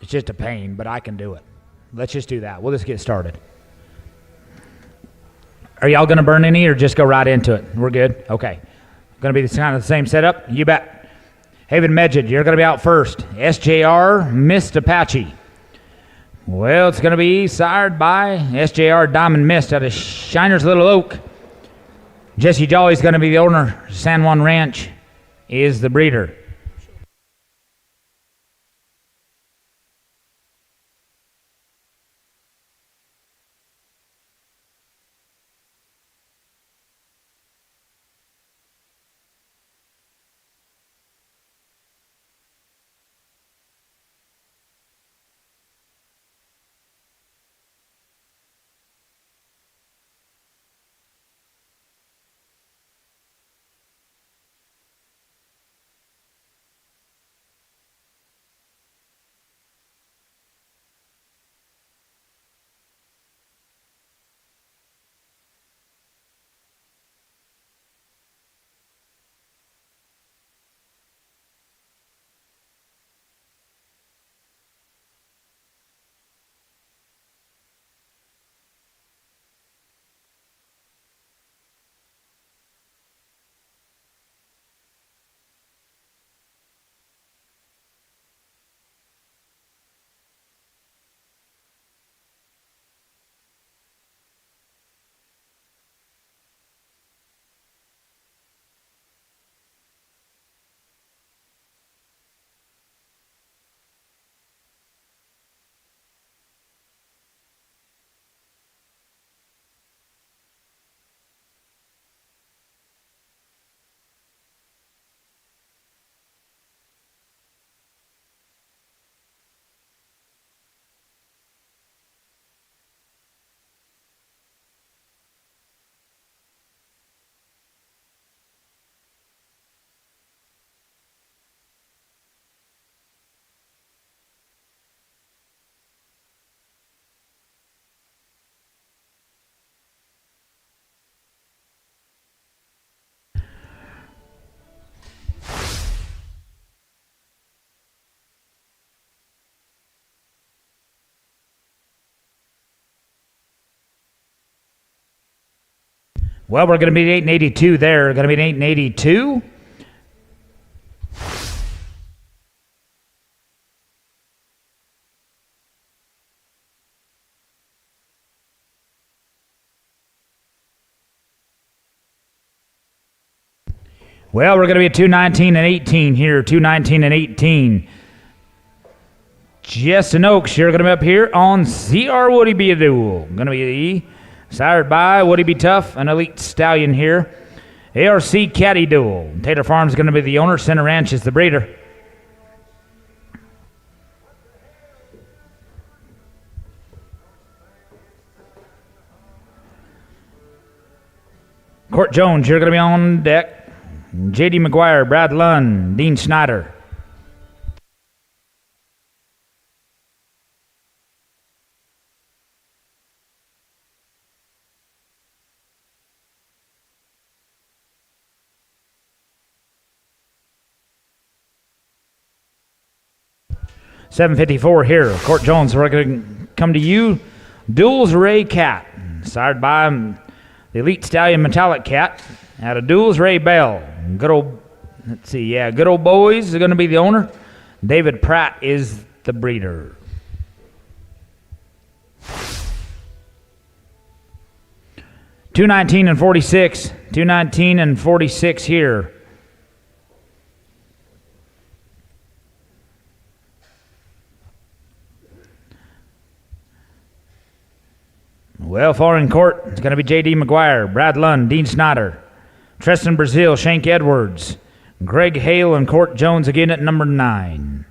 It's just a pain, but I can do it. Let's just do that. We'll just get started. Are y'all going to burn any or just go right into it? We're good? Okay. Going to be kind of the same setup? You bet. Haven Medjid, you're going to be out first. SJR Mist Apache. Well, it's going to be sired by SJR Diamond Mist out of Shiner's Little Oak. Jesse Jolly's going to be the owner. San Juan Ranch is the breeder. Well, we're going to be 882 there. Going to be an 882. Well, we're going to be at 219 and 18 here. 219 and 18. Justin Oaks, you're going to be up here on CR Woody Be a Duel. Going to be sired by Woody Be Tough, an elite stallion here. ARC Caddy Duel. Tater Farms is going to be the owner. Center Ranch is the breeder. Court Jones, you're going to be on deck. J.D. McGuire, Brad Lund, Dean Snyder. $7.54 here. Court Jones, we're going to come to you. Duels Ray Cat, sired by the Elite Stallion Metallic Cat out of Duels Ray Bell. Good old, let's see, yeah, Good Old Boys is going to be the owner. David Pratt is the breeder. $219 and 46. $219 and 46 here. Well, following court, it's going to be J.D. McGuire, Brad Lund, Dean Snyder, Tristan Brazil, Shank Edwards, Greg Hale, and Court Jones again at number 9.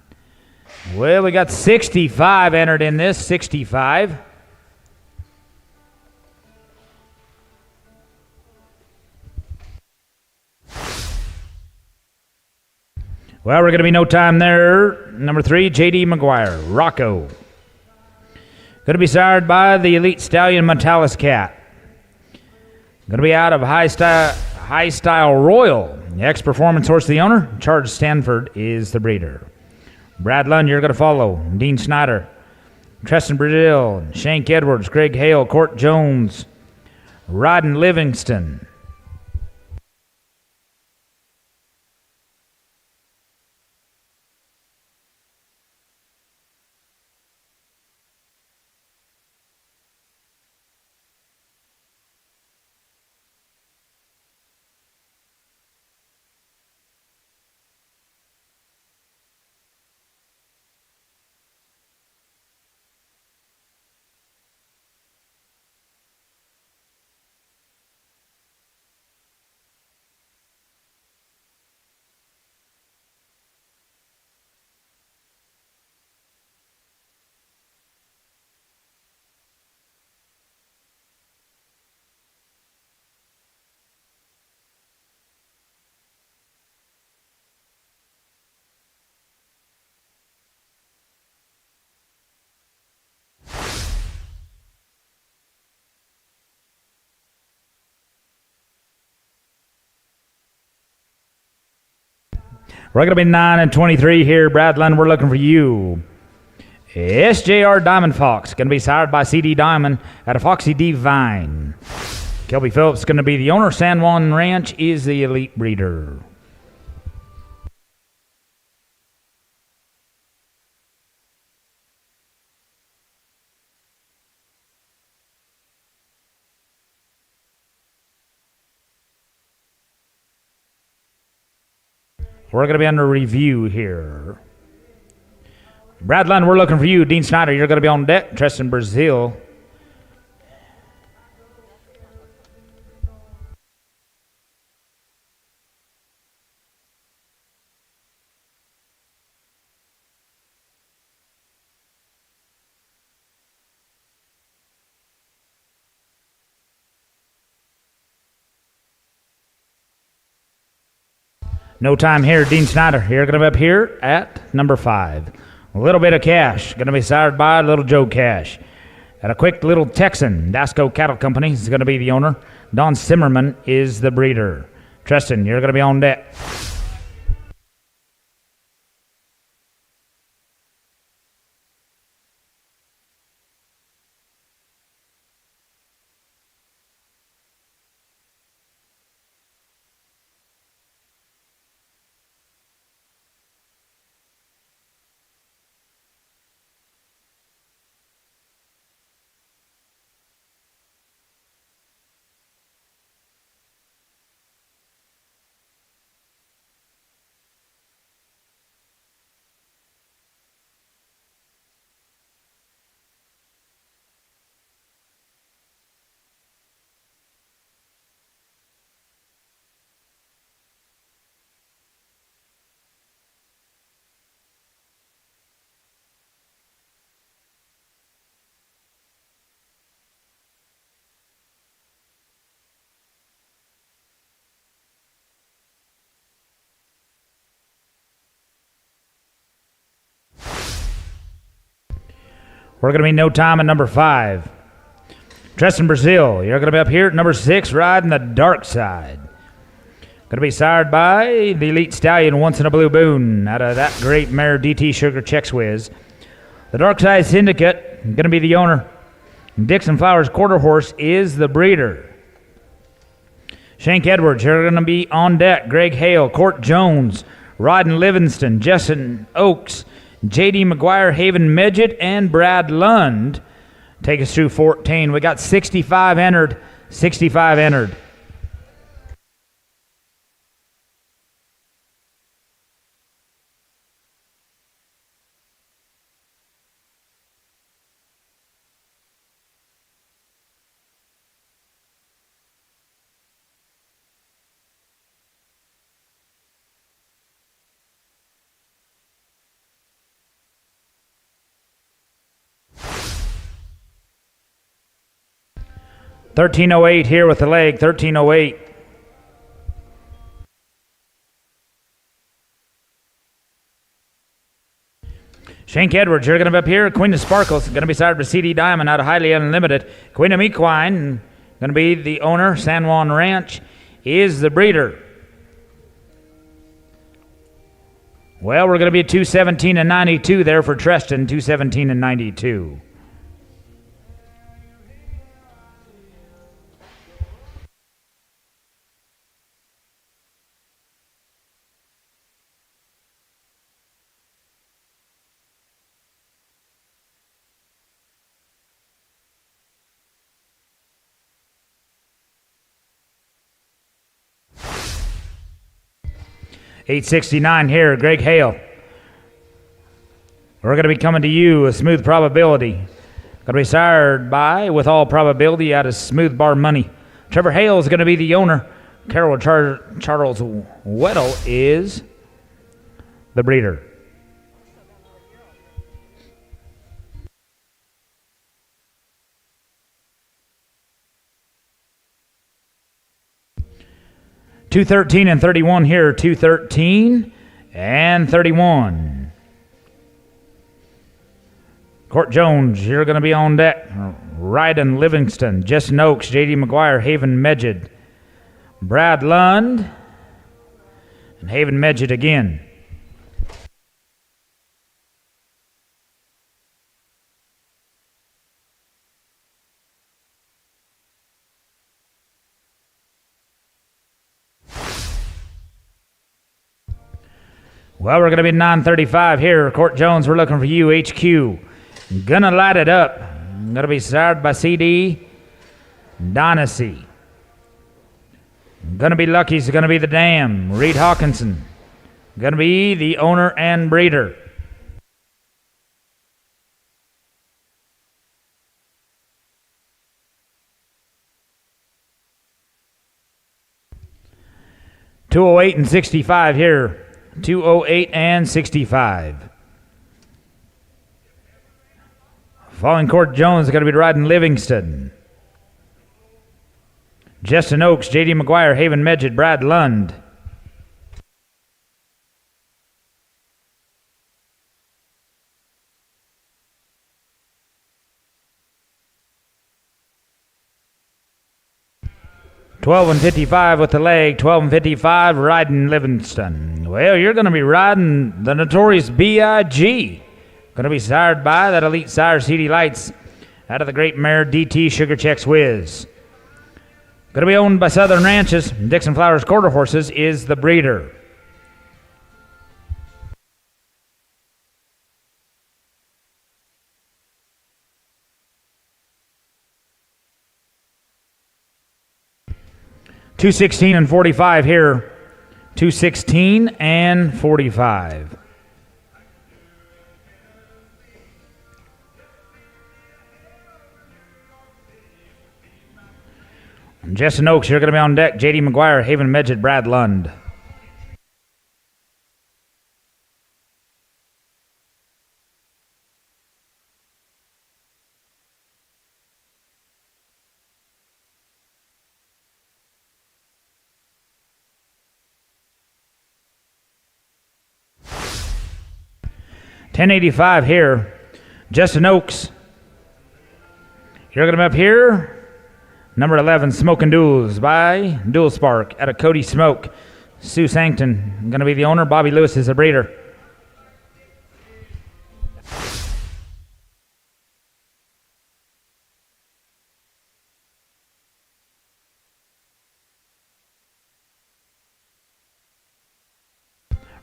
Well, we got 65 entered in this, 65. Well, we're going to be no time there. Number 3, J.D. McGuire, Rocco. Going to be sired by the Elite Stallion Metalis Cat. Going to be out of High Style Royal. The ex-performance horse, the owner. Charles Stanford is the breeder. Brad Lund, you're going to follow. Dean Snyder, Tristan Brazil, Shank Edwards, Greg Hale, Court Jones, Rodden Livingston. We're going to be 9 and 23 here. Brad Lund, we're looking for you. SJR Diamond Fox, going to be sired by CD Diamond out of Foxy Divine. Kelby Phillips going to be the owner. San Juan Ranch is the elite breeder. We're going to be under review here. Brad Lund, we're looking for you. Dean Snyder, you're going to be on deck. Tristan Brazil. No time here. Dean Snyder, you're going to be up here at number 5. A little bit of cash. Going to be sired by Little Joe Cash. At a quick little Texan, Dasco Cattle Company is going to be the owner. Don Zimmerman is the breeder. Tristan, you're going to be on deck. We're going to be no time at number 5. Tristan Brazil, you're going to be up here at number 6, riding the dark side. Going to be sired by the elite stallion, Once in a Blue Boon, out of that great mare DT Sugar Chex Whiz. The Dark Side Syndicate, going to be the owner. Dixon Flowers Quarter Horse is the breeder. Shank Edwards, you're going to be on deck. Greg Hale, Court Jones, Rodden Livingston, Jessen Oaks, J.D. McGuire, Haven Midget, and Brad Lund. Take us through 14. We got 65 entered. 65 entered. $13.08 here with the leg. $13.08. Shank Edwards, you're going to be up here. Queen of Sparkles, going to be sired by CD Diamond out of Highly Unlimited. Queen of Equine, going to be the owner. San Juan Ranch is the breeder. Well, we're going to be at 217 and 92 there for Treston, 217 and 92. $869 here, Greg Hale. We're going to be coming to you, a Smooth Probability. Going to be sired by, with all probability, out of Smooth Bar Money. Trevor Hale is going to be the owner. Carol Charles Weddle is the breeder. $213 and 31 here, $213 and 31. Court Jones, you're going to be on deck. Ryden Livingston, Justin Oaks, J.D. McGuire, Haven Medjid, Brad Lund, and Haven Medjid again. Well, we're going to be 935 here. Court Jones, we're looking for you, HQ. Gonna light it up. Gonna be sired by CD Dynasty. Gonna be Lucky's gonna be the dam. Reed Hawkinson. Gonna be the owner and breeder. $208 and 65 here. $208 and 65. Following Court Jones is going to be riding Livingston. Justin Oaks, J.D. McGuire, Haven Medjid, Brad Lund. $12 and 55 with the leg, $12 and 55 riding Livingston. Well, you're going to be riding the notorious B.I.G. Going to be sired by that elite sire CD Lights out of the great mare DT Sugar Checks Whiz. Going to be owned by Southern Ranches. Dixon Flowers Quarter Horses is the breeder. $216 and 45 here. $216 and 45. Justin Oaks, you're going to be on deck. J.D. McGuire, Haven Medjid, Brad Lund. $10.85 here. Justin Oaks, you're going to be up here. Number 11, Smoking Duels by Dual Spark out of Cody Smoke. Sue Sankton going to be the owner. Bobby Lewis is the breeder.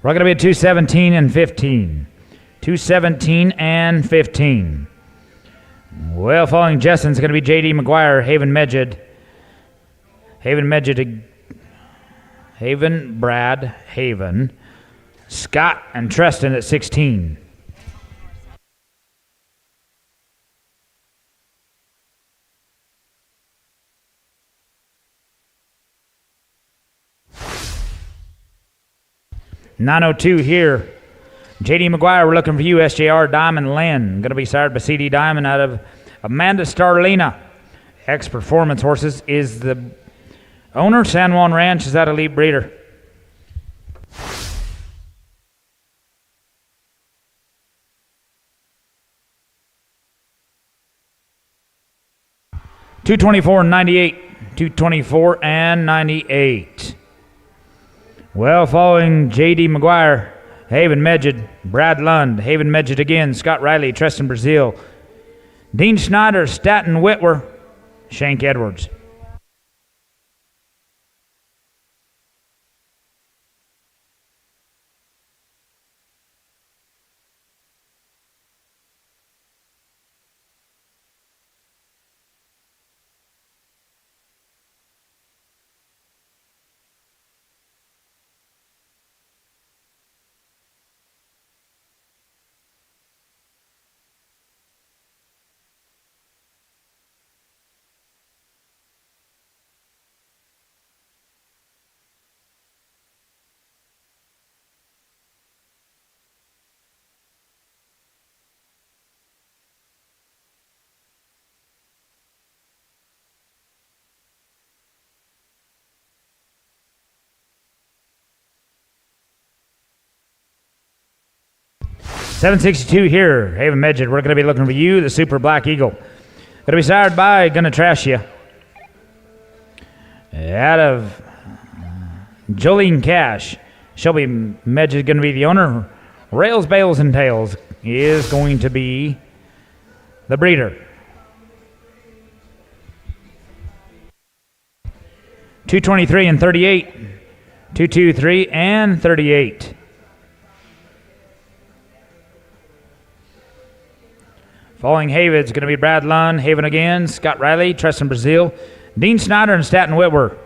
We're going to be at 217 and 15. 217 and 15. Well, following Justin's going to be J.D. McGuire, Haven Medjid. Haven, Brad, Haven. Scott and Treston at 16. $902 here. J.D. McGuire, we're looking for you. SJR Diamond Lynn. Going to be sired by C.D. Diamond out of Amanda Starlina. X-Performance Horses is the owner. San Juan Ranch is that elite breeder. $224 and 98. $224 and 98. Well, following J.D. McGuire Haven Medjed, Brad Lund. Haven Medjed again, Scott Riley, Treston Brazil. Dean Schneider, Staten Whitwer, Shank Edwards. $762 here, Haven Medjed. We're going to be looking for you, the Super Black Eagle. Going to be sired by Gonna Trash You. Out of Jolene Cash. Shelby Medjed going to be the owner. Rails, Bales, and Tails is going to be the breeder. 223 and 38. 223 and 38. Following Haven is going to be Brad Lund, Haven again, Scott Riley, Treston Brazil, Dean Snyder, and Staten Whitwer.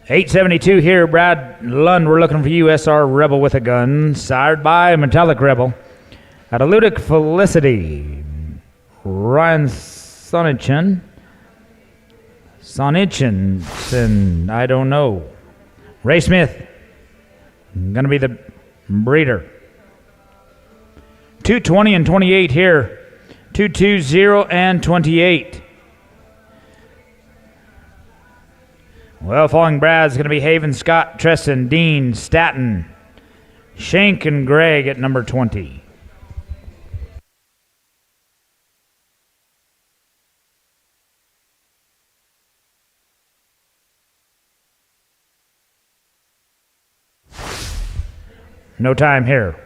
$872 here, Brad Lund. We're looking for you, SR Rebel with a gun, sired by Metallic Rebel. Out of Ludic Felicity, Ryan Sonichin, I don't know. Ray Smith, gonna be the breeder. 220 and 28 here. 220 and 28. Well, following Brad's going to be Haven, Scott, Treston, Dean, Staten, Shank, and Greg at number 20. No time here.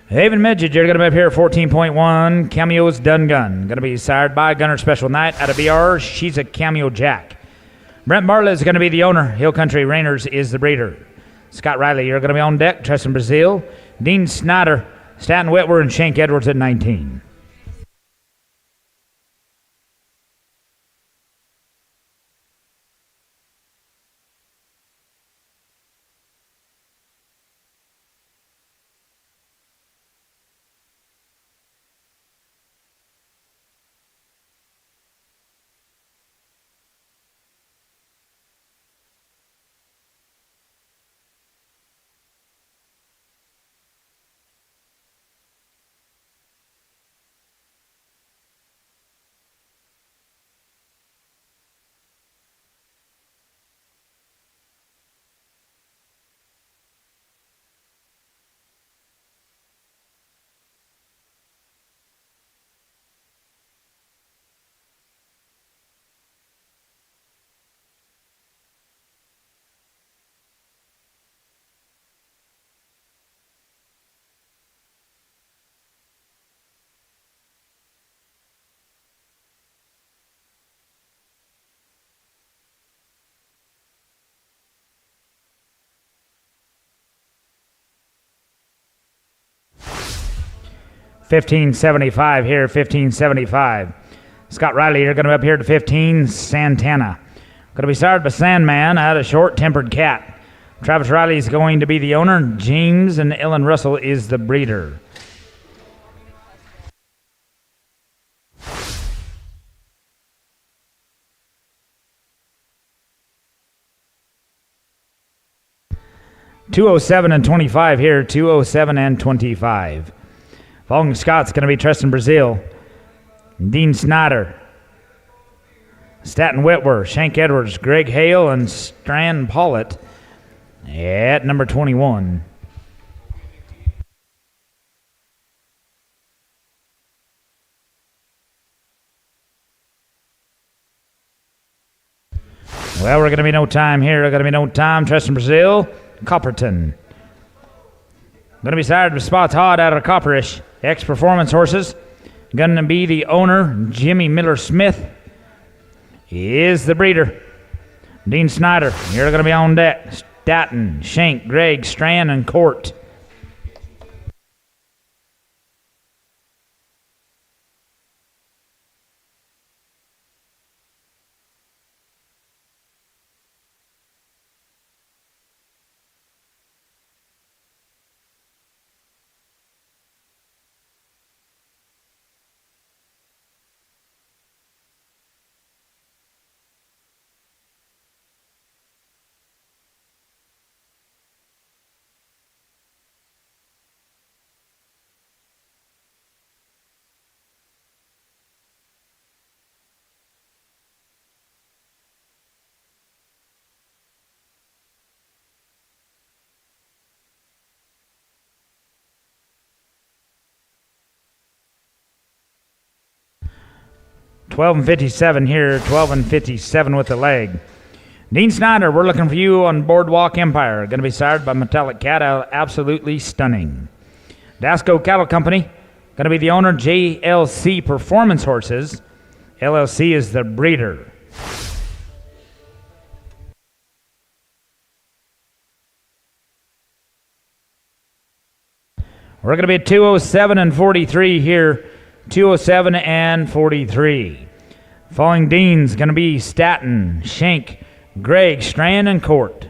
Haven Medjed, you're going to be up here at 14.1. Cameo's Dun Gun. Going to be sired by Gunner Special Night out of BR. She's a Cameo Jack. Brent Bartlett is going to be the owner. Hill Country Rainers is the breeder. Scott Riley, you're going to be on deck. Treston Brazil. Dean Snyder, Staten Whitwer, and Shank Edwards at 19. $15.75 here, $15.75. Scott Riley, you're going to be up here to 15. Santana. Going to be sired by Sandman out of Short-Tempered Cat. Travis Riley is going to be the owner. James and Ellen Russell is the breeder. 207 and 25 here, 207 and 25. Following Scott's going to be Tristan Brazil, Dean Snyder, Staten Whitwer, Shank Edwards, Greg Hale, and Strand Pollitt at number 21. Well, we're going to be no time here. We're going to be no time. Tristan Brazil, Copperton. Going to be sired with spots hot out of Copperish. Ex-Performance horses. Going to be the owner, Jimmy Miller Smith. He is the breeder. Dean Snyder, you're going to be on deck. Staten, Shank, Greg, Strand, and Court. $12 and 57 here, 12 and 57 with the leg. Dean Snyder, we're looking for you on Boardwalk Empire. Going to be sired by Metallic Cat, absolutely stunning. Dasco Cattle Company, going to be the owner, JLC Performance Horses. LLC is the breeder. We're going to be at 207 and 43 here, 207 and 43. Following Dean's going to be Staten, Shank, Greg, Strand, and Court.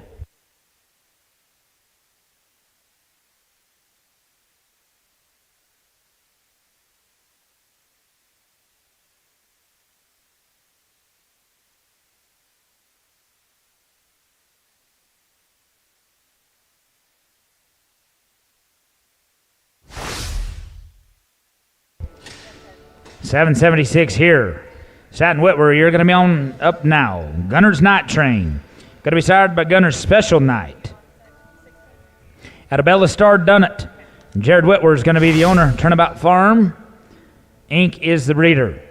$7.76 here. Staten Whitwer, you're going to be on up now. Gunner's Night Train. Going to be sired by Gunner's Special Night. Adabella Star Dunnett. Jared Whitwer is going to be the owner. Turnabout Farm, Inc. is the breeder.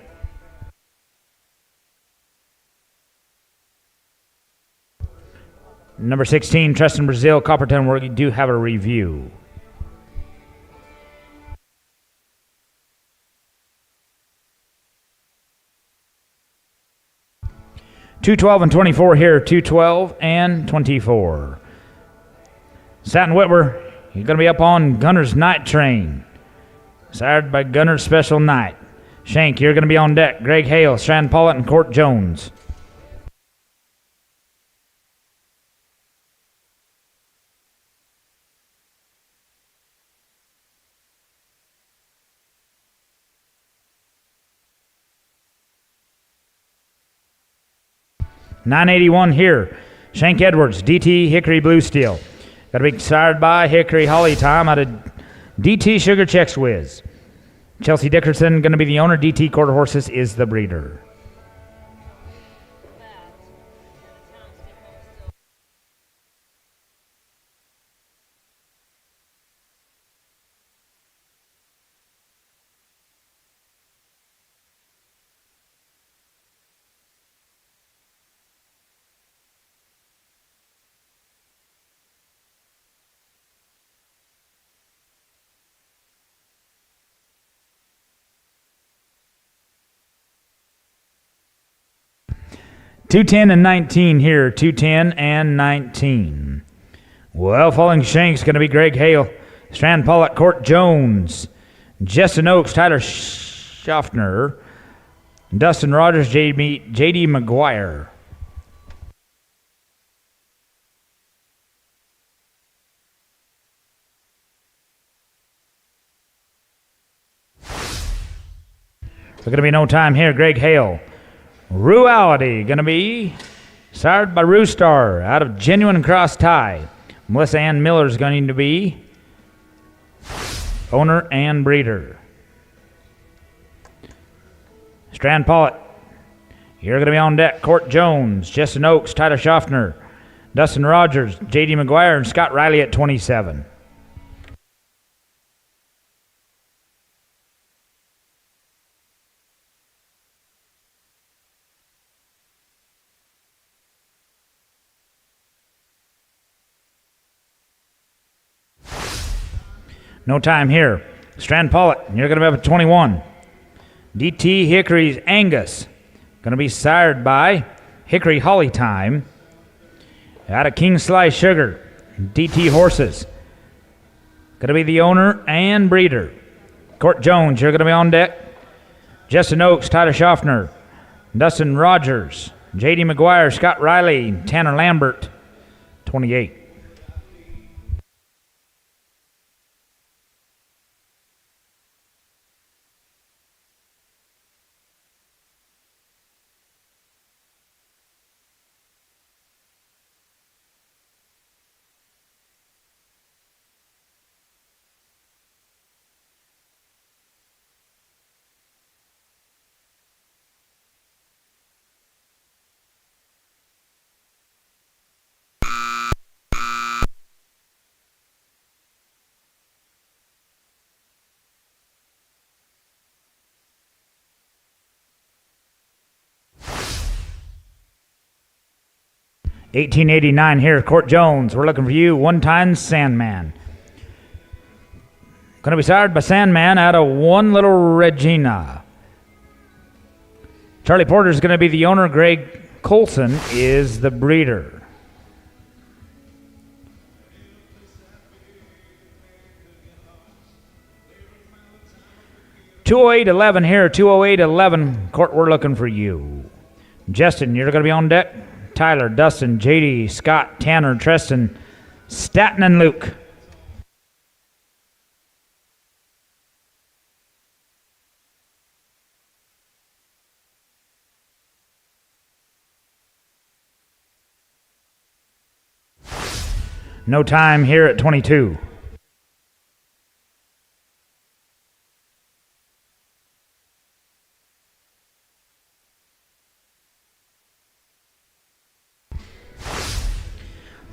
Number 16, Tristan Brazil, Copperton, we do have a review. $212 and 24 here, $212 and 24. Staten Whitwer, you're going to be up on Gunner's Night Train. Sired by Gunner's Special Night. Shank, you're going to be on deck. Greg Hale, Strand Pollitt, and Court Jones. $981 here. Shank Edwards, DT Hickory Blue Steel. Got to be sired by Hickory Holly Time out of DT Sugar Chex Whiz. Chelsea Dickerson going to be the owner. DT Quarter Horses is the breeder. $210 and 19 here, $210 and 19. Well, following Shank's going to be Greg Hale, Strand Pollitt, Court Jones, Justin Oaks, Tyler Schaffner, Dustin Rogers, J.D. McGuire. There's going to be no time here. Greg Hale. Ruality going to be sired by Roostar out of Genuine Cross Tie. Melissa Ann Miller is going to be owner and breeder. Strand Pollitt, you're going to be on deck. Court Jones, Justin Oaks, Tyler Schaffner, Dustin Rogers, J.D. McGuire, and Scott Riley at 27. No time here. Strand Pollitt, you're going to be up at 21. DT Hickory's Angus, going to be sired by Hickory Holly Time. Out of King Sly Sugar, DT Horses, going to be the owner and breeder. Court Jones, you're going to be on deck. Justin Oaks, Tyler Schaffner, Dustin Rogers, J.D. McGuire, Scott Riley, Tanner Lambert, 28. $18.89 here, Court Jones. We're looking for you, one-time Sandman. Going to be sired by Sandman out of One Little Regina. Charlie Porter is going to be the owner. Greg Colson is the breeder. $208.11 here, $208.11. Court, we're looking for you. Justin, you're going to be on deck. Tyler, Dustin, JD, Scott, Tanner, Tristan, Staten, and Luke. No time here at 22.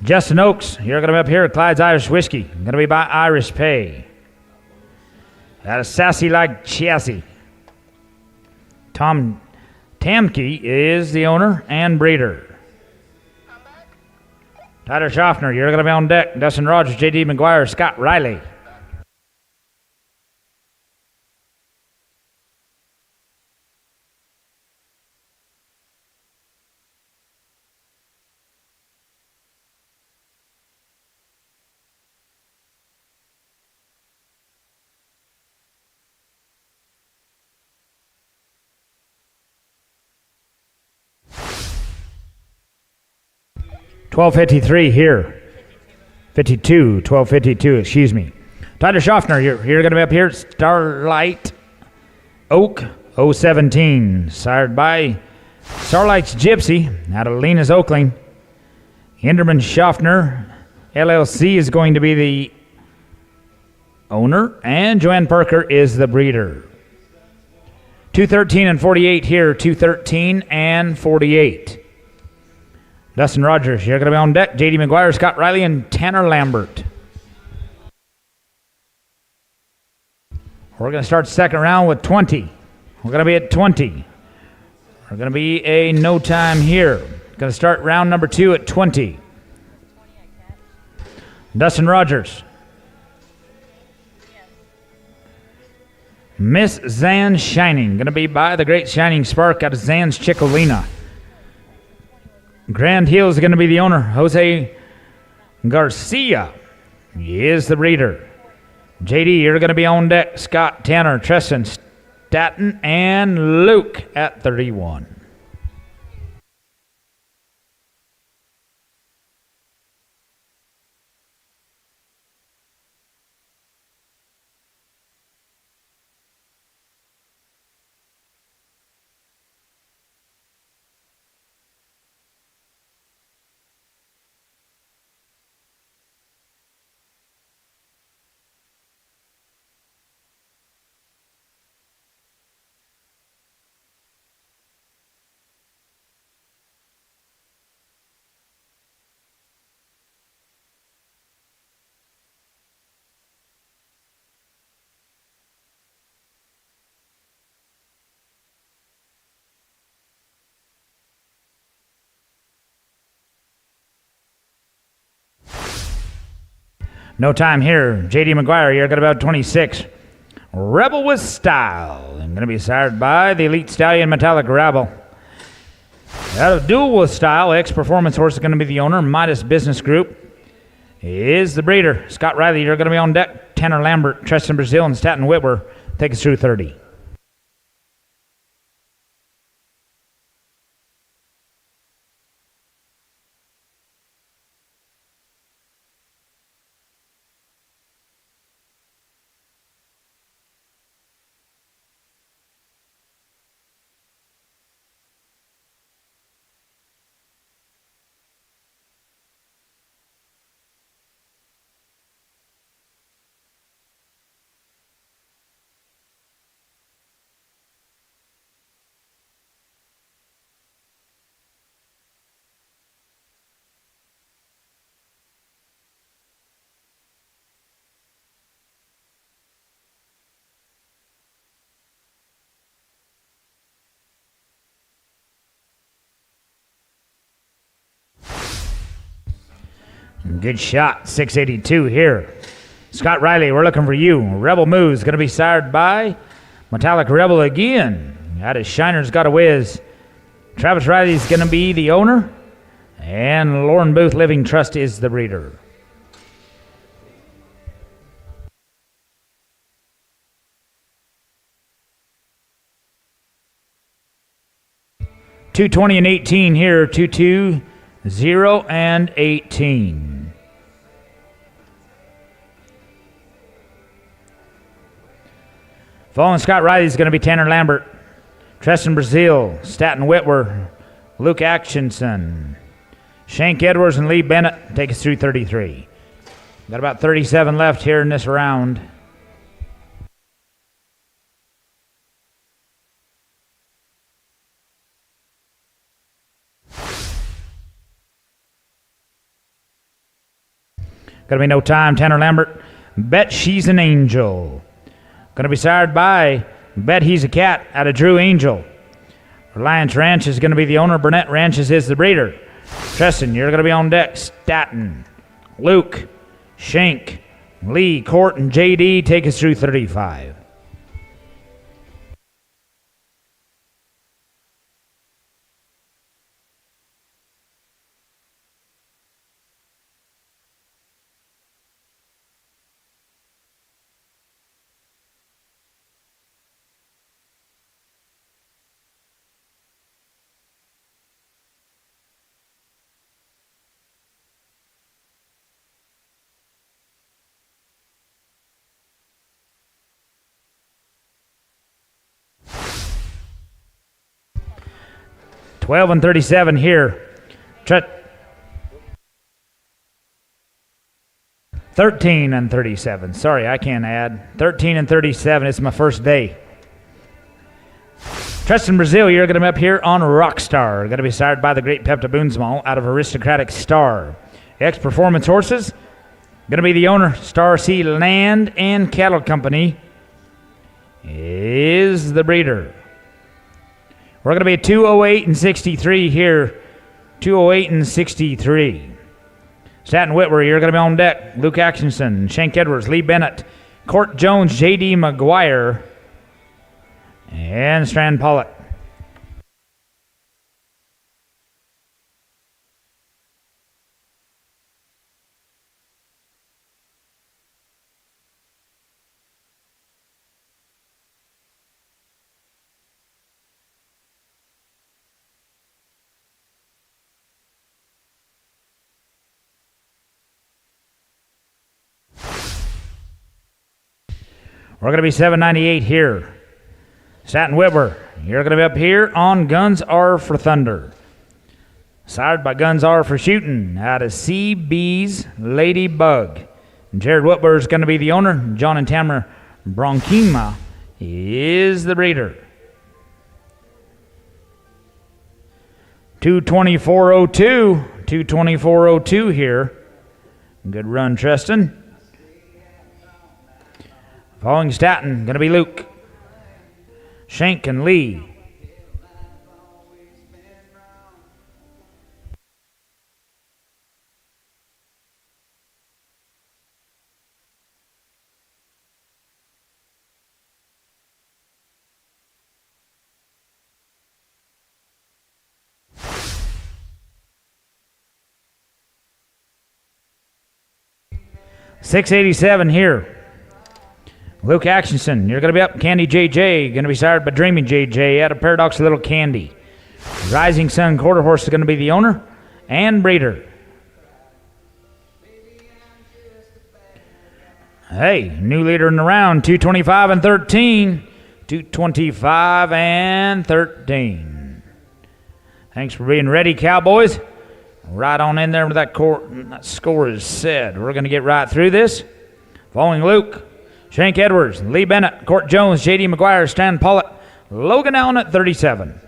Justin Oaks, you're going to be up here at Clyde's Irish Whiskey. Going to be by Irish Pay. That is Sassy Like Chassis. Tom Tamke is the owner and breeder. Tyler Schaffner, you're going to be on deck. Dustin Rogers, J.D. McGuire, Scott Riley. $12.53 here. 12.52, excuse me. Tyler Schaffner, you're going to be up here. Starlight Oak 017, sired by Starlight's Gypsy out of Lena's Oakling. Hinderman Schaffner LLC is going to be the owner, and Joanne Parker is the breeder. 213 and 48 here, 213 and 48. Dustin Rogers, you're going to be on deck. J.D. McGuire, Scott Riley, and Tanner Lambert. We're going to start the second round with 20. We're going to be at 20. We're going to be a no time here. Going to start round number 2 at 20. Dustin Rogers. Miss Zan Shining. Going to be by the Great Shining Spark out of Zan's Chicolina. Grand Hill is going to be the owner. Jose Garcia is the breeder. JD, you're going to be on deck. Scott, Tanner, Tristan, Staten, and Luke at 31. No time here. J.D. McGuire, you're going to about 26. Rebel with Style. And going to be sired by the Elite Stallion Metallic Rebel. Out of Duel with Style, X-Performance Horse is going to be the owner. Midas Business Group is the breeder. Scott Riley, you're going to be on deck. Tanner Lambert, Treston Brazil, and Staten Whitwer. Take us through 30. Good shot, 682 here. Scott Riley, we're looking for you. Rebel Moves, going to be sired by Metallic Rebel again. Out of Shiner's Got a Whiz. Travis Riley's going to be the owner. And Lauren Booth Living Trust is the breeder. $220 and 18 here. 2-2, 0 and 18. Following Scott Riley is going to be Tanner Lambert, Treston Brazil, Staten Whitwer, Luke Atkinson, Shank Edwards, and Lee Bennett. Take us through 33. Got about 37 left here in this round. Gonna be no time. Tanner Lambert, Bet She's an Angel. Gonna be sired by Bet He's a Cat out of Drew Angel. Reliance Ranch is gonna be the owner. Burnett Ranches is the breeder. Treston, you're gonna be on deck. Staten, Luke, Shank, Lee, Court, and JD. Take us through 35. $12 and 37 here. 13 and 37. Sorry, I can't add. 13 and 37. It's my first day. Treston Brazil, you're going to be up here on Rockstar. Going to be sired by the great Pepta Boonsmall out of Aristocratic Star. X-Performance Horses. Going to be the owner. Star Sea Land and Cattle Company is the breeder. We're going to be 208 and 63 here. 208 and 63. Staten Whitwer, you're going to be on deck. Luke Atkinson, Shank Edwards, Lee Bennett, Court Jones, J.D. McGuire, and Strand Pollitt. We're going to be 798 here. Staten Whitwer, you're going to be up here on Guns R for Thunder. Sired by Guns R for Shooting out of CB's Ladybug. Jared Whitwer is going to be the owner. John and Tamara Bronkima is the breeder. 224.02. 224.02 here. Good run, Treston. Following Staten, going to be Luke, Shank, and Lee. 687 here. Luke Atkinson, you're going to be up. Candy JJ, going to be sired by Dreaming JJ out of Paradox Little Candy. Rising Sun Quarter Horse is going to be the owner and breeder. Hey, new leader in the round, 225 and 13. 225 and 13. Thanks for being ready, Cowboys. Right on in there with that score is said. We're going to get right through this. Following Luke, Shank Edwards, Lee Bennett, Court Jones, J.D. McGuire, Stan Pollitt, Logan Allen at 37.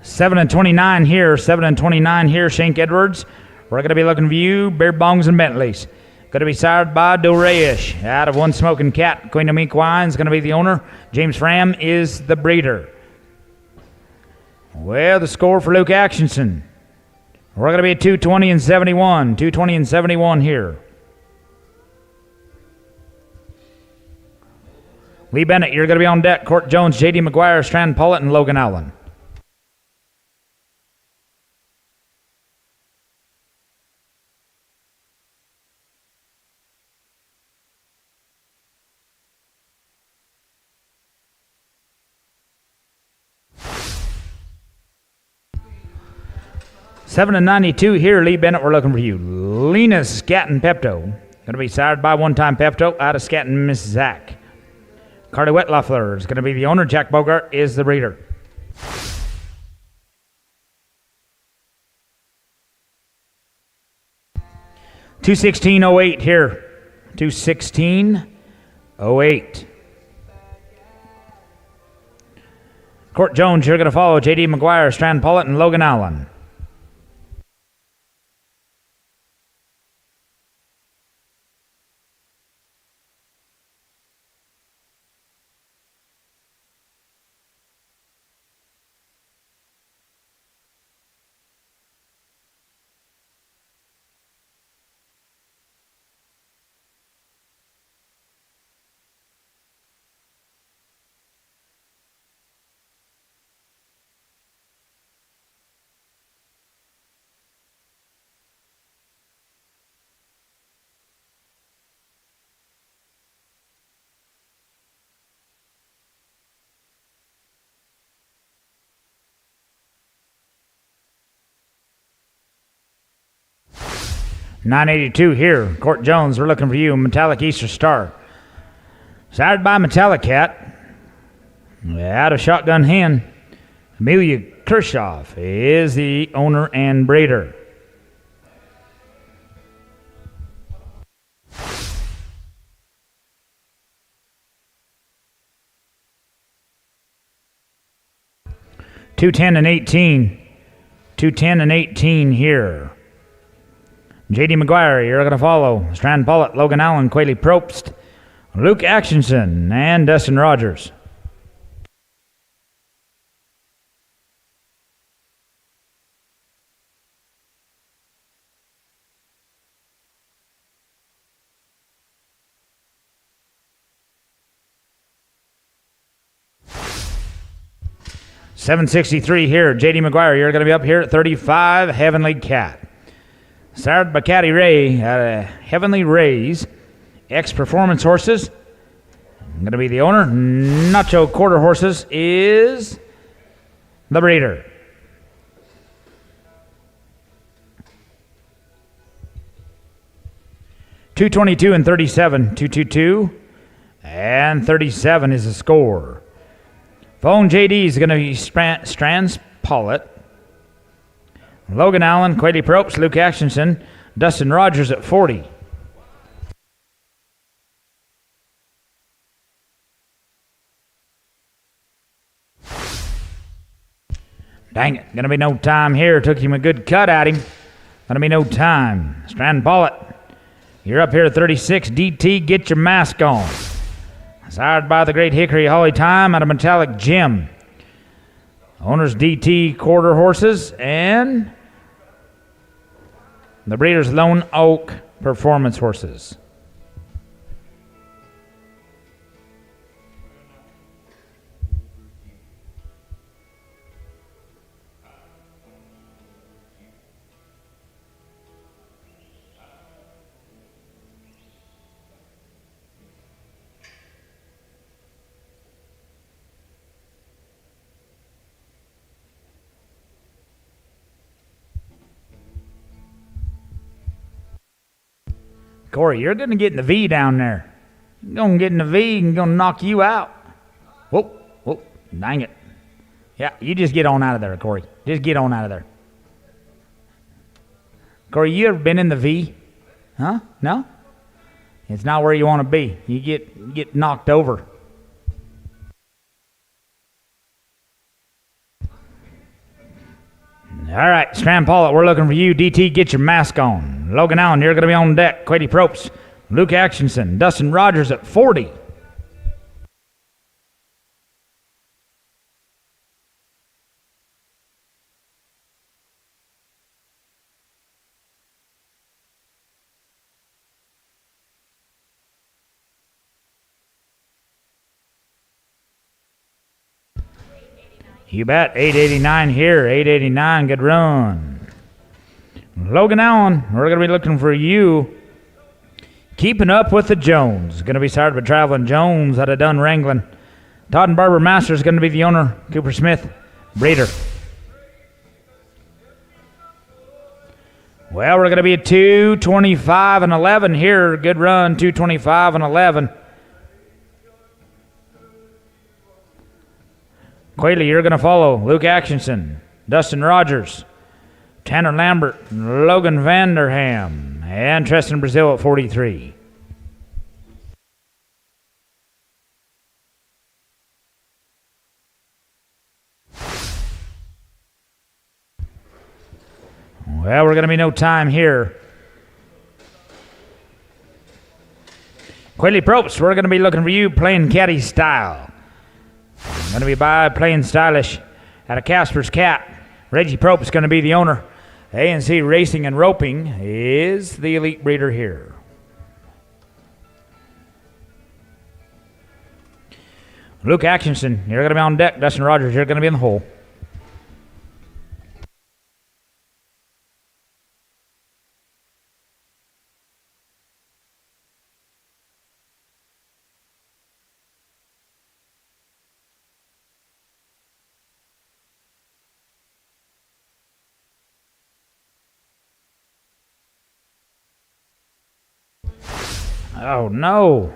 Seven and 29 here. 7 and 29 here. Shank Edwards. We're going to be looking for you. Bear Bongs and Bentleys. Going to be sired by Doreish. Out of One Smoking Cat. Queen of Mink Wine is going to be the owner. James Fram is the breeder. Well, the score for Luke Atkinson. We're going to be at 220 and 71. 220 and 71 here. Lee Bennett, you're going to be on deck. Court Jones, J.D. McGuire, Strand Pollitt, and Logan Allen. Seven and 92 here. Lee Bennett, we're looking for you. Lena Scatton Pepto. Going to be sired by One Time Pepto out of Scatton, Miss Zach. Carly Wetloffler is going to be the owner. Jack Bogart is the breeder. $216.08 here. $216.08. Court Jones, you're going to follow J.D. McGuire, Strand Pollitt, and Logan Allen. $982 here. Court Jones, we're looking for you. Metallic Easter Star. Sired by Metallic Cat. Out of Shotgun Hen. Amelia Kirchhoff is the owner and breeder. $210 and 18. $210 and 18 here. J.D. McGuire, you're going to follow. Strand Pollitt, Logan Allen, Quayle Probst, Luke Atkinson, and Dustin Rogers. $763 here. J.D. McGuire, you're going to be up here at 35, Heavenly Cat. Sired by Caddy Ray, Heavenly Rays, X-Performance Horses. Going to be the owner. Nacho Quarter Horses is the breeder. $222 and 37. $222 and 37 is the score. Phone JD is going to be Strands Pollitt, Logan Allen, Quayle Probst, Luke Atkinson, Dustin Rogers at 40. Dang it, gonna be no time here. Took him a good cut at him. Gonna be no time. Strand Pollitt, you're up here at 36. DT, get your mask on. Sired by the Great Hickory Holly Time out of Metallic Jim. Owner's DT Quarter Horses, and the breeder's Lone Oak Performance Horses. Corey, you're going to get in the V down there. You're going to get in the V and going to knock you out. Whoa, dang it. Yeah, you just get on out of there, Corey. Just get on out of there. Corey, you ever been in the V? Huh? No? It's not where you want to be. You get knocked over. All right, Strand Paulett, we're looking for you. DT, get your mask on. Logan Allen, you're going to be on deck. Quady Propst, Luke Atkinson, Dustin Rogers at 40. You bet. 889 here. 889. Good run. Logan Allen, we're going to be looking for you. Keeping Up with the Jones. Going to be started by Traveling Jones out of Dunn Wrangling. Todd and Barbara Masters going to be the owner. Cooper Smith, breeder. Well, we're going to be at 225 and 11 here. Good run. 225 and 11. Quayle, you're going to follow. Luke Atkinson, Dustin Rogers, Tanner Lambert, Logan Vanderham, and Tristan Brazil at 43. Well, we're going to be no time here. Quayle Probst, we're going to be looking for you playing caddy style. Going to be by playing stylish out of Casper's Cat. Reggie Probst is going to be the owner. A&C Racing and Roping is the elite breeder here. Luke Atkinson, you're going to be on deck. Dustin Rogers, you're going to be in the hole. Oh, no.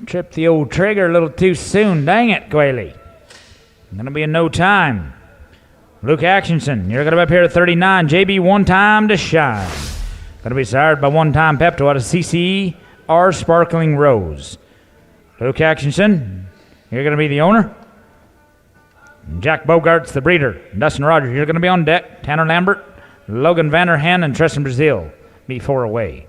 Tripped the old trigger a little too soon. Dang it, Quayle. Going to be in no time. Luke Atkinson, you're going to be up here at 39. JB, One Time to Shine. Going to be sired by One Time Pepto out of CCR Sparkling Rose. Luke Atkinson, you're going to be the owner. Jack Bogart's the breeder. Dustin Rogers, you're going to be on deck. Tanner Lambert, Logan Vanderham, and Tristan Brazil be 4 away.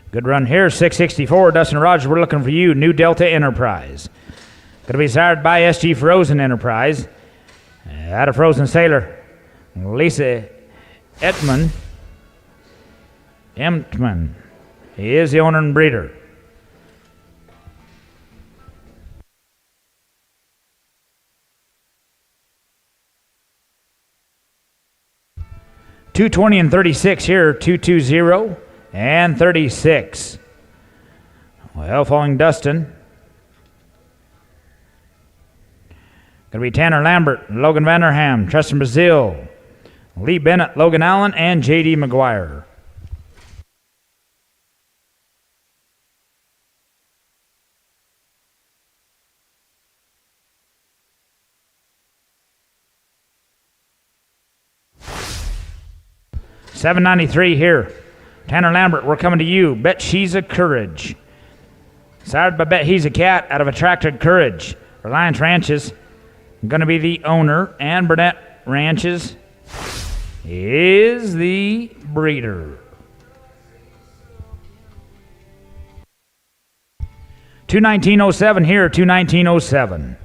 Good run here, 664. Dustin Rogers, we're looking for you. New Delta Enterprise. Going to be sired by SG Frozen Enterprise. Out of Frozen Sailor, Lisa Emtman. He is the owner and breeder. $220 and 36 here, 220 and 36. Well, following Dustin. Going to be Tanner Lambert, Logan Vanderham, Tristan Brazil, Lee Bennett, Logan Allen, and J.D. McGuire. $793 here. Tanner Lambert, we're coming to you. Bet She's a Courage. Sired by Bet He's a Cat out of Attracted Courage. Reliance Ranches, going to be the owner, and Burnett Ranches is the breeder. 21907 here, 21907.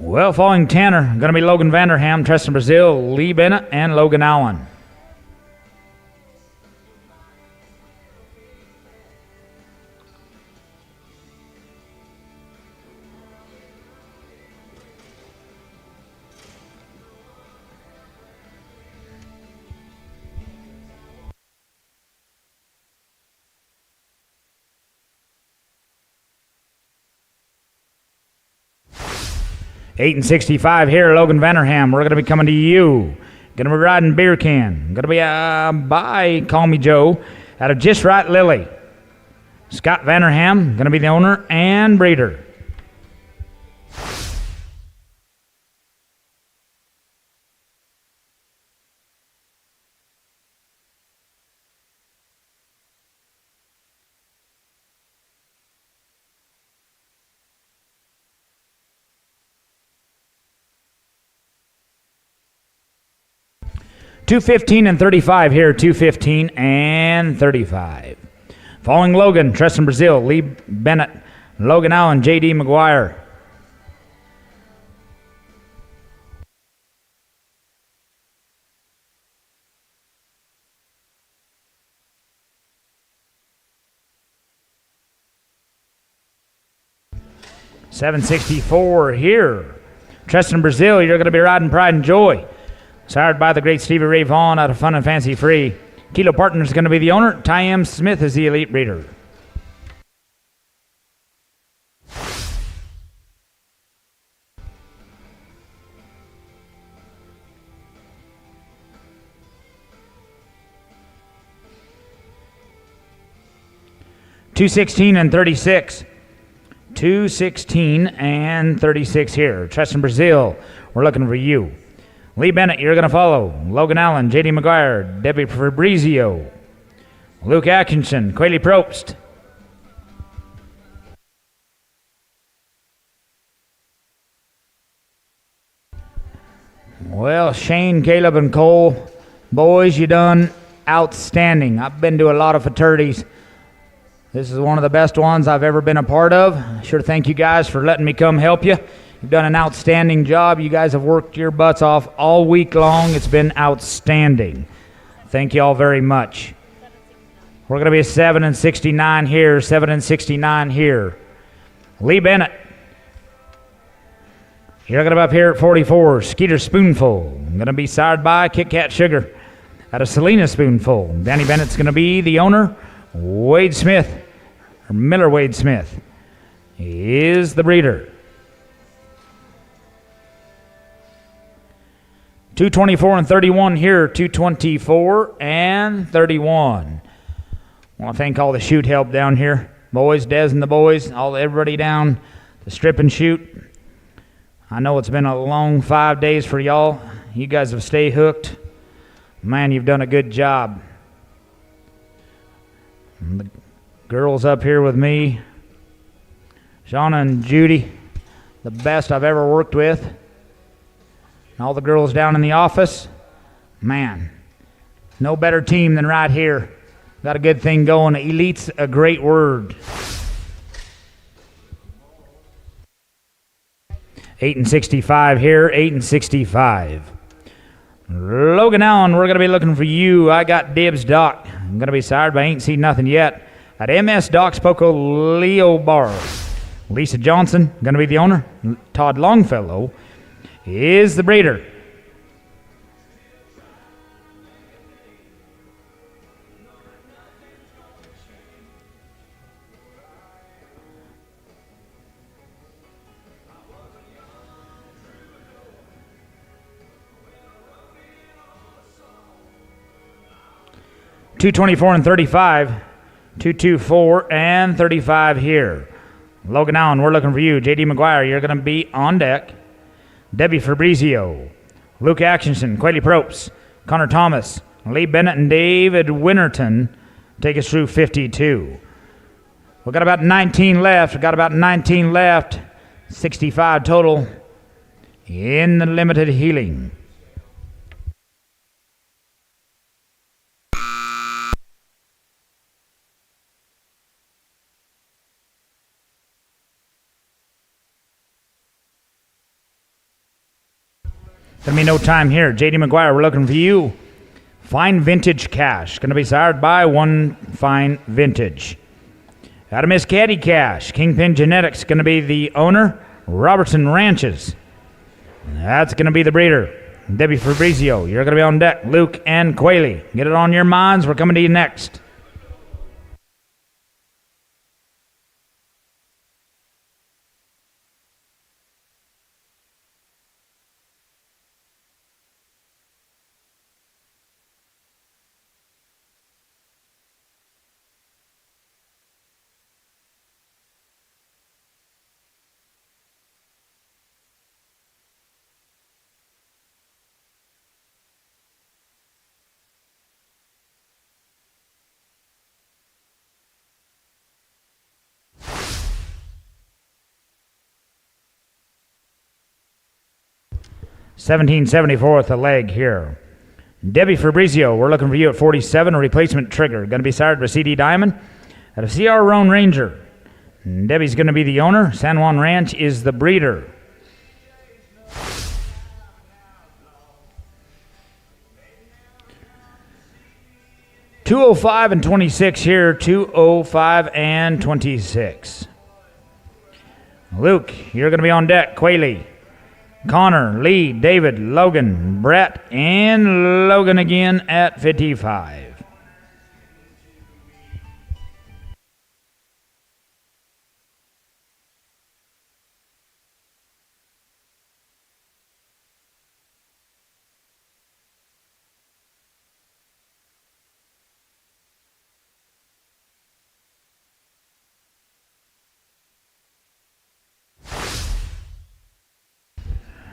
Well, following Tanner, going to be Logan Vanderham, Tristan Brazil, Lee Bennett, and Logan Allen. Eight and 65 here, Logan Vanderham. We're going to be coming to you. Going to be riding Beer Can. Going to be by Call Me Joe out of Just Right Lily. Scott Vanderham, going to be the owner and breeder. $215 and $35 here, $215 and $35. Following Logan, Tristan Brazil, Lee Bennett, Logan Allen, J.D. McGuire. $764 here. Tristan Brazil, you're going to be riding Pride and Joy. Sired by the great Stevie Ray Vaughan out of Fun and Fancy Free. Kilo Partners is going to be the owner. Ty M. Smith is the elite breeder. $216 and $36. $216 and $36 here. Tristan Brazil, we're looking for you. Lee Bennett, you're going to follow. Logan Allen, J.D. McGuire, Debbie Fabrizio, Luke Atkinson, Quayle Probst. Well, Shane, Caleb, and Cole, boys, you done outstanding. I've been to a lot of fraternities. This is one of the best ones I've ever been a part of. I sure thank you guys for letting me come help you. You've done an outstanding job. You guys have worked your butts off all week long. It's been outstanding. Thank you all very much. We're going to be a 7 and 69 here, 7 and 69 here. Lee Bennett, you're going to be up here at 44. Skeeter Spoonful, going to be sired by Kit Kat Sugar out of Selena Spoonful. Danny Bennett's going to be the owner. Wade Smith, or Miller Wade Smith, is the breeder. 224 and 31 here, 224 and 31. I want to thank all the shoot help down here. Boys, Des and the boys, everybody down the strip and shoot. I know it's been a long 5 days for y'all. You guys have stayed hooked. Man, you've done a good job. And the girls up here with me, Shauna and Judy, the best I've ever worked with. And all the girls down in the office, man, no better team than right here. Got a good thing going. Elite's a great word. 8 and 65 here, 8 and 65. Logan Allen, we're going to be looking for you. I got Dibs Doc. I'm going to be sired, but I ain't seen nothing yet. At MS Doc's Poco Leo Bar. Lisa Johnson, going to be the owner. Todd Longfellow is the breeder. $224 and $35. $224 and $35 here. Logan Allen, we're looking for you. J.D. McGuire, you're going to be on deck. Debbie Fabrizio, Luke Atkinson, Quayle Propst, Connor Thomas, Lee Bennett, and David Winterton take us through 52. We've got about 19 left. 65 total in the limited healing. Gonna be no time here. JD McGuire, we're looking for you. Fine Vintage Cash. Gonna be sired by One Fine Vintage. Out of Miss Caddy Cash. Kingpin Genetics. Gonna be the owner. Robertson Ranches. That's gonna be the breeder. Debbie Fabrizio, you're gonna be on deck. Luke and Quayle. Get it on your minds. We're coming to you next. $17.74 the leg here. Debbie Fabrizio, we're looking for you at 47, a replacement trigger. Going to be sired by CD Diamond at a CR Roan Ranger. Debbie's going to be the owner. San Juan Ranch is the breeder. $205 and 26 here. $205 and 26. Luke, you're going to be on deck. Quayle, Connor, Lee, David, Logan, Brett, and Logan again at 55.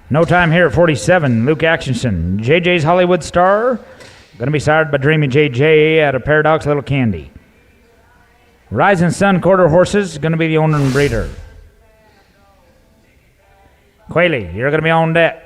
No time here at 47. Luke Atkinson, JJ's Hollywood Star. Going to be sired by Dreamy JJ at a Paradox Little Candy. Rising Sun Quarter Horses. Going to be the owner and breeder. Quayle, you're going to be on deck.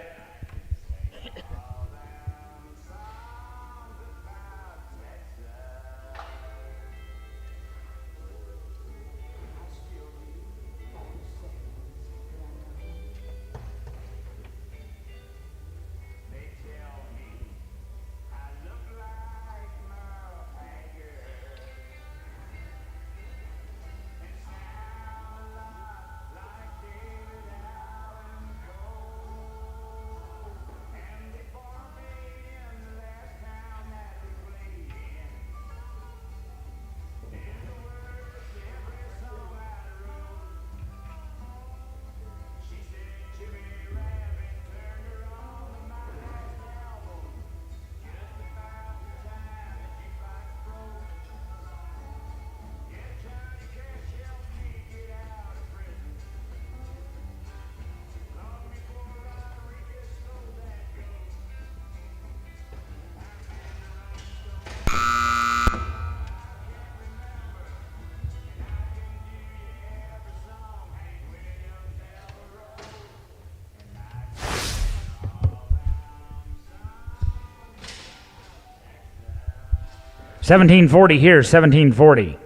$17.40 here, $17.40.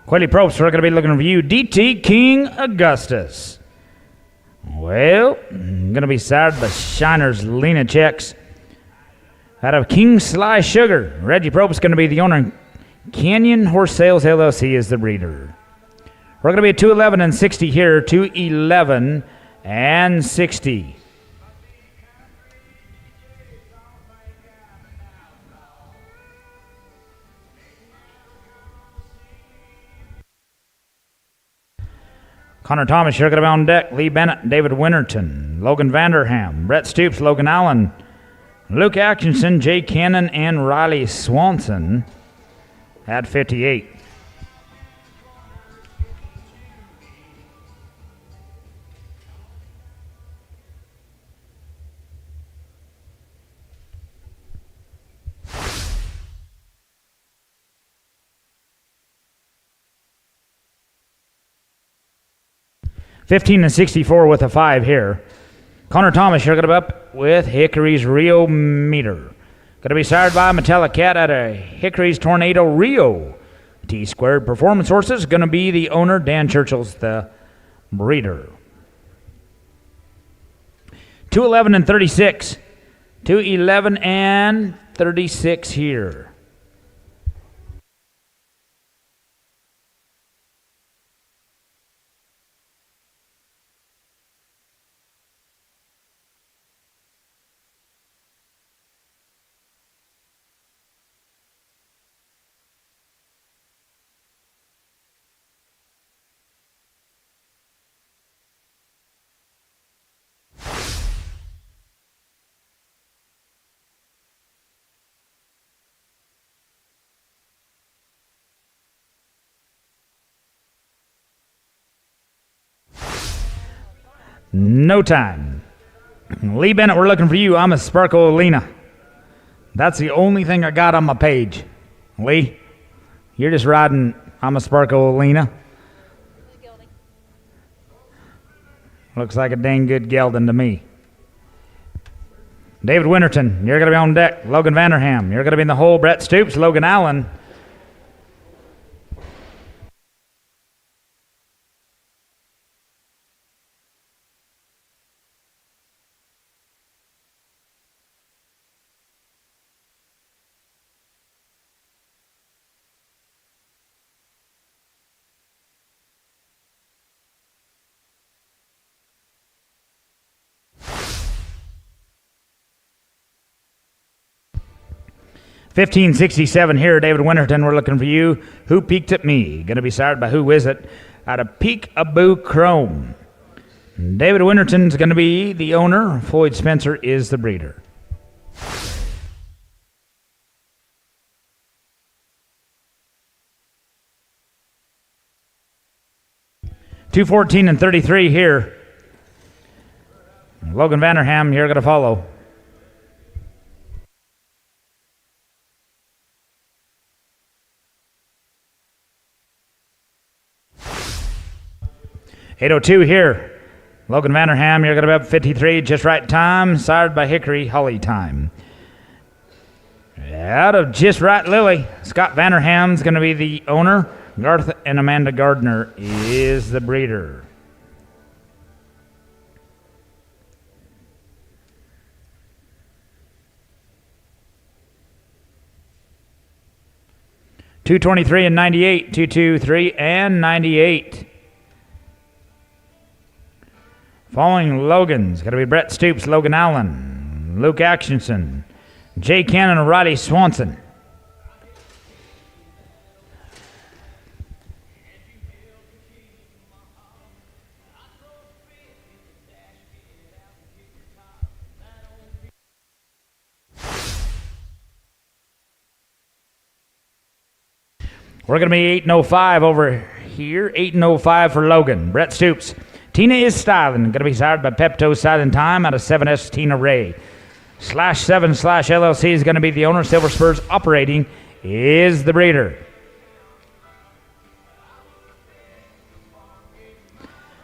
Quayle Propst, we're going to be looking for you. DT King Augustus. Well, going to be sired by Shiners Lena Checks. Out of King Sly Sugar, Reggie Propst going to be the owner. Canyon Horse Sales LLC is the breeder. We're going to be at 211 and 60 here, 211 and 60. Connor Thomas, you're going to be on deck. Lee Bennett, David Winterton, Logan Vanderham, Brett Stoops, Logan Allen, Luke Atkinson, Jay Cannon, and Riley Swanson at 58. 15 and 64 with a 5 here. Connor Thomas, you're going to be up with Hickory's Rio Meter. Going to be sired by Metallic Cat out of Hickory's Tornado Rio. T-Squared Performance Horses, going to be the owner. Dan Churchill's the breeder. 211 and 36. 211 and 36 here. No time. Lee Bennett, we're looking for you. I'm a Sparkle Lena. That's the only thing I got on my page. Lee, you're just riding I'm a Sparkle Lena. Looks like a dang good gelding to me. David Winterton, you're going to be on deck. Logan Vanderham, you're going to be in the hole. Brett Stoops, Logan Allen. $15.67 here, David Winterton. We're looking for you. Who Peeked at Me? Going to be sired by Who Is It? Out of Peek-a-Boo Chrome. David Winterton's going to be the owner. Floyd Spencer is the breeder. $214 and 33 here. Logan Vanderham, you're going to follow. $802 here. Logan Vanderham, you're going to be up 53, just right time. Sired by Hickory, Holly Time. Out of Just Right Lily, Scott Vanderham's going to be the owner. Garth and Amanda Gardner is the breeder. $223 and 98. 223 and 98. Following Logan's going to be Brett Stoops, Logan Allen, Luke Atkinson, Jay Cannon, and Roddy Swanson. We're going to be 8:05 over here. 8:05 for Logan. Brett Stoops. Tina Is Styling. Going to be sired by Pepto Styling Time out of 7S Tina Ray. /7/ LLC is going to be the owner. Silver Spurs Operating is the breeder.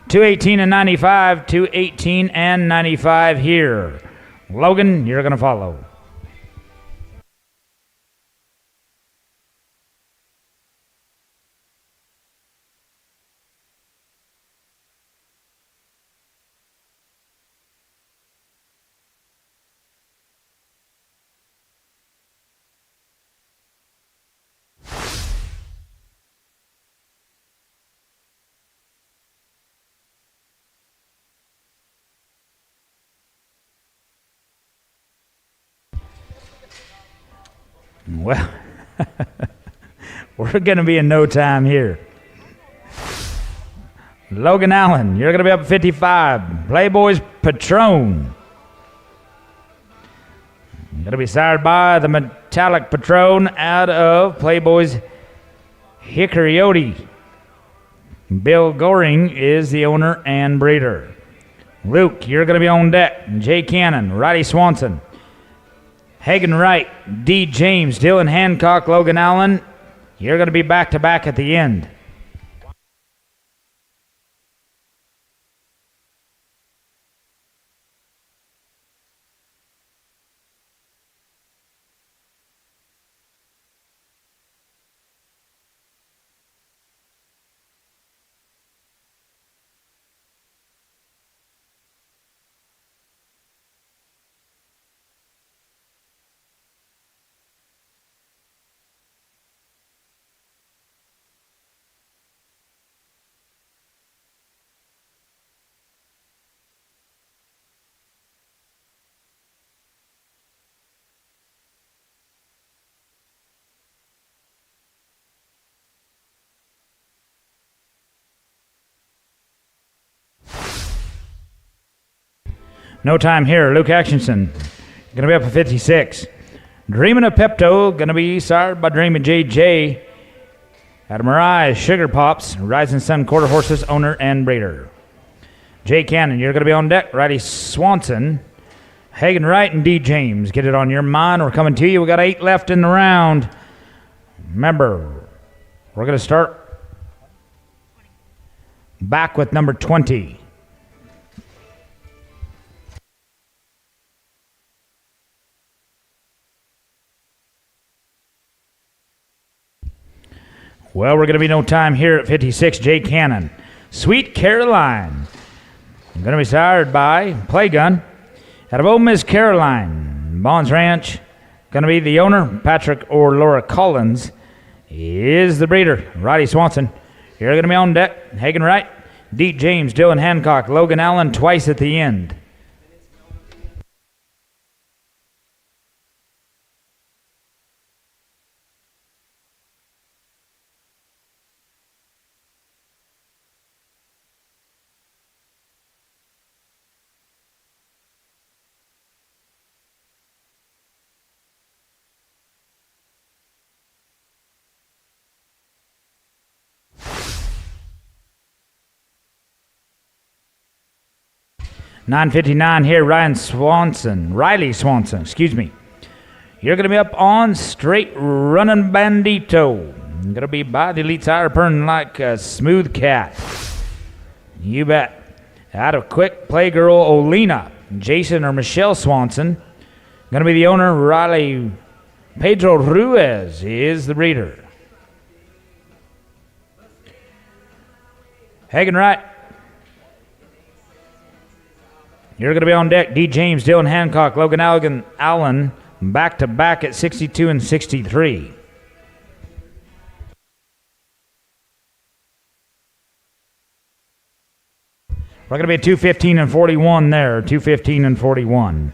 $218 and 95. $218 and 95 here. Logan, you're going to follow. Well, we're going to be in no time here. Logan Allen, you're going to be up at 55. Playboy's Patron. Going to be sired by the Metallic Patron out of Playboy's Hickory. Bill Goring is the owner and breeder. Luke, you're going to be on deck. Jay Cannon, Roddy Swanson, Hagen Wright, D. James, Dylan Hancock, Logan Allen. You're going to be back-to-back at the end. No time here. Luke Atkinson going to be up at 56. Dreamin' of Pepto going to be sired by Dreamin' JJ. Out of Mariah, Sugar Pops, Rising Sun Quarter Horses, owner and breeder. Jay Cannon, you're going to be on deck. Righty Swanson, Hagen Wright, and D. James. Get it on your mind. We're coming to you. We got 8 left in the round. Remember, we're going to start back with number 20. Well, we're going to be no time here at 56. Jay Cannon. Sweet Caroline. Going to be sired by Playgun. Out of Old Miss Caroline. Bonds Ranch. Going to be the owner, Patrick or Laura Collins, is the breeder. Roddy Swanson. You're going to be on deck. Hagen Wright, Deep James, Dylan Hancock, Logan Allen twice at the end. $9.59 here, Riley Swanson, excuse me. You're going to be up on Straight Running Bandito. Going to be by the Elite Sire, purring like a smooth cat. You bet. Out of Quick Playgirl Olena, Jason or Michelle Swanson. Going to be the owner, Riley Pedro Ruiz is the breeder. Hagen Wright. You're going to be on deck. D. James, Dylan Hancock, Logan Allen, back-to-back at 62 and 63. We're going to be at 215 and 41 there. 215 and 41.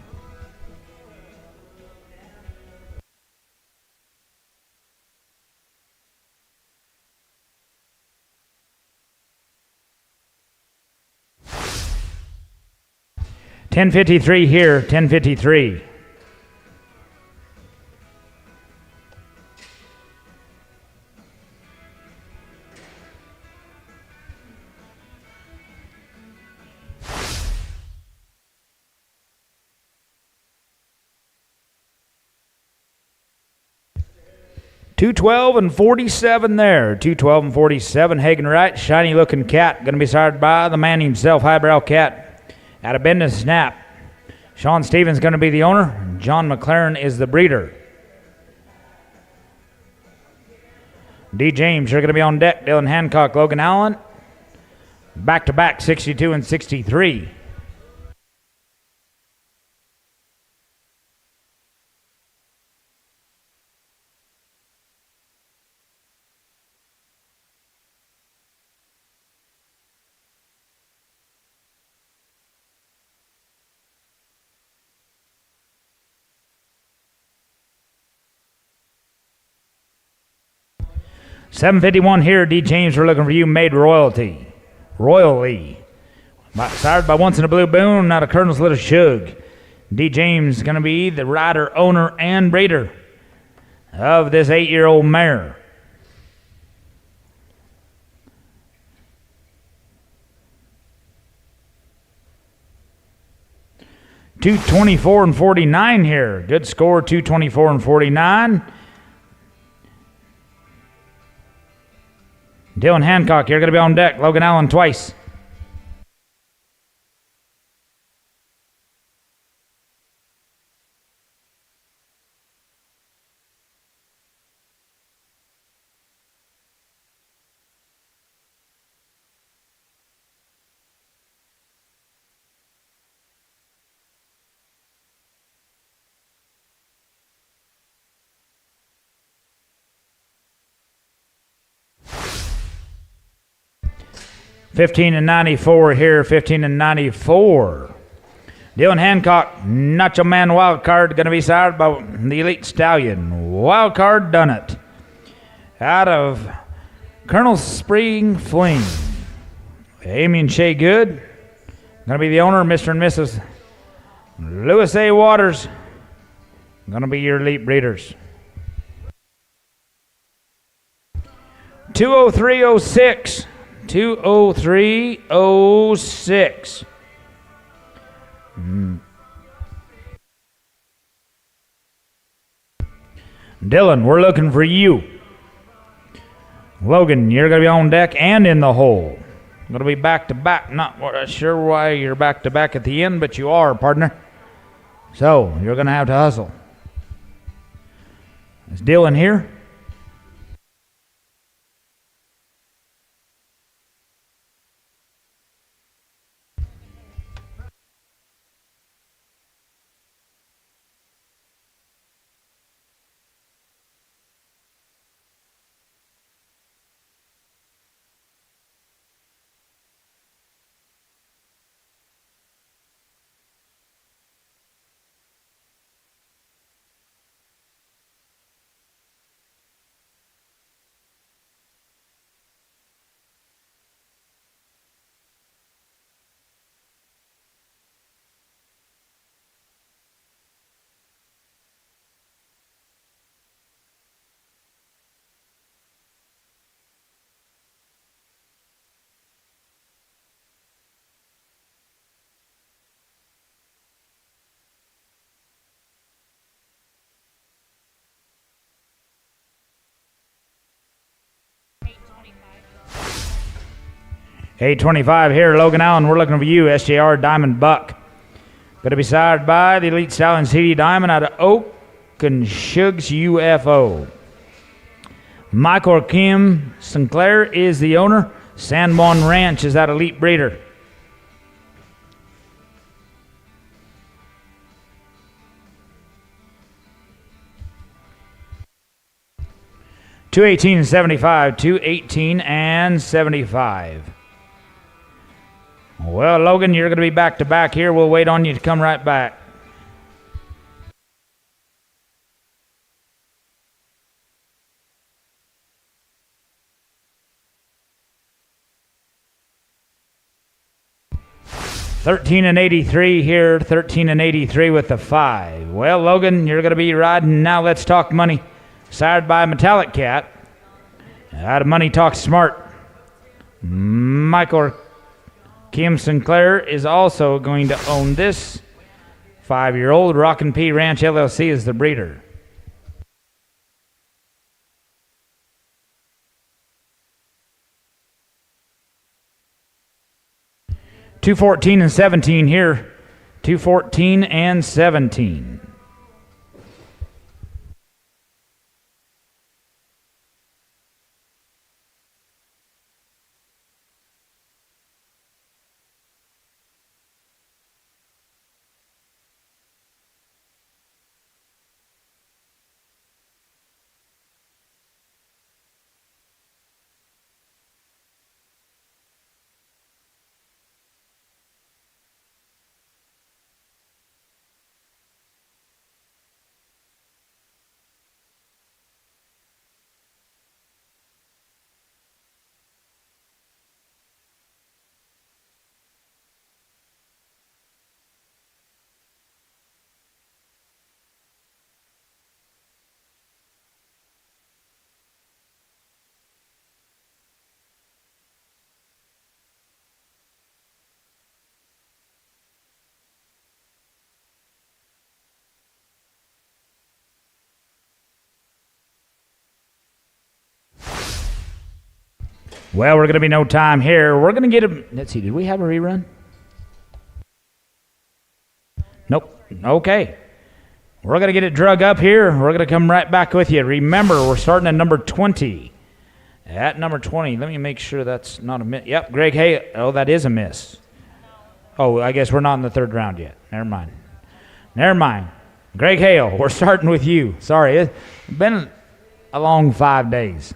$10.53 here, $10.53. $212 and 47 there. $212 and 47. Hagen Wright, shiny looking cat. Going to be sired by the man himself, Highbrow Cat. Out of Bend and Snap. Sean Stevens going to be the owner. John McLaren is the breeder. D. James, you're going to be on deck. Dylan Hancock, Logan Allen. Back-to-back, 62 and 63. $7.51 here. D. James, we're looking for you. Made royally. Sired by Once in a Blue Boon out of Colonel's Little Shug. D. James going to be the rider, owner, and breeder of this 8-year-old mare. $224 and 49 here. Good score, $224 and 49. Dylan Hancock, you're going to be on deck. Logan Allen twice. $15 and 94 here, $15 and 94. Dylan Hancock, Nacho Man wild card, going to be sired by the Elite Stallion. Wild card done it. Out of Colonel Spring Fling. Amy and Shay Good, going to be the owner, Mr. and Mrs. Lewis A. Waters, going to be your elite breeders. 20306. 20306. Dylan, we're looking for you. Logan, you're going to be on deck and in the hole. Going to be back to back. Not sure why you're back to back at the end, but you are, partner. So you're going to have to hustle. Is Dylan here? $825 here, Logan Allen. We're looking for you, SJR Diamond Buck. Going to be sired by the Elite Stallion CD Diamond out of Oak and Shugs UFO. Michael Kim Sinclair is the owner. San Juan Ranch is that elite breeder. $218 and $75. $218 and $75. Well, Logan, you're going to be back to back here. We'll wait on you to come right back. $13 and $83 here. $13 and $83 with the 5. Well, Logan, you're going to be riding Now Let's Talk Money. Sired by Metallic Cat. Out of Money Talk Smart. Michael Kim Sinclair is also going to own this 5-year-old. Rockin' P Ranch LLC is the breeder. $214 and $17 here. $214 and $17. Well, we're going to be no time here. We're going to get him. Let's see, did we have a rerun? Nope. Okay. We're going to get it drug up here. We're going to come right back with you. Remember, we're starting at number 20. At number 20, let me make sure that's not a miss. Yep, Greg Hay. Oh, that is a miss. Oh, I guess we're not in the third round yet. Never mind. Never mind. Greg Hale, we're starting with you. Sorry, it's been a long 5 days.